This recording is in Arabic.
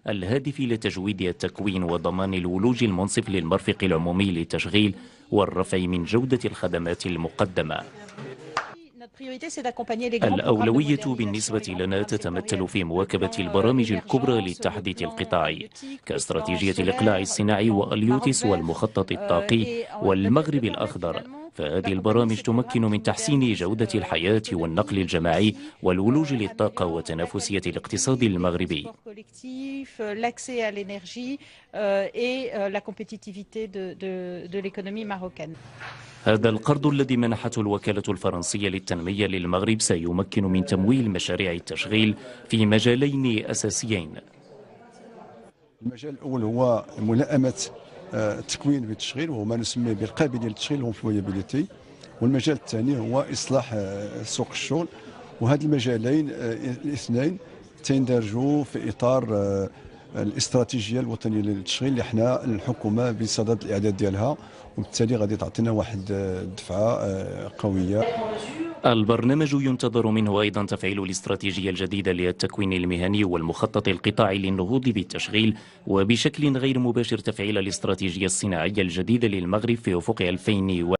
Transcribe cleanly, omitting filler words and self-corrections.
الهادف لتجويد التكوين وضمان الولوج المنصف للمرفق العمومي للتشغيل والرفع من جودة الخدمات المقدمة. الأولوية بالنسبة لنا تتمثل في مواكبة البرامج الكبرى للتحديث القطاعي كاستراتيجية الإقلاع الصناعي واليوتس والمخطط الطاقي والمغرب الأخضر، فهذه البرامج تمكن من تحسين جودة الحياة والنقل الجماعي والولوج للطاقة وتنافسية الاقتصاد المغربي. هذا القرض الذي منحته الوكالة الفرنسية للتنمية للمغرب سيمكن من تمويل مشاريع التشغيل في مجالين أساسيين. المجال الأول هو ملائمة التكوين بالتشغيل وهو ما نسميه بالقابلية للتشغيل الامبلويابيليتي، والمجال الثاني هو إصلاح سوق الشغل. وهذه المجالين الاثنين تندرجوا في إطار الاستراتيجية الوطنية للتشغيل اللي حنا الحكومة بصدد الإعداد ديالها، وبالتالي غادي تعطينا واحد الدفعة قوية. البرنامج ينتظر منه أيضا تفعيل الاستراتيجية الجديدة للتكوين المهني والمخطط القطاعي للنهوض بالتشغيل، وبشكل غير مباشر تفعيل الاستراتيجية الصناعية الجديدة للمغرب في أفق 2000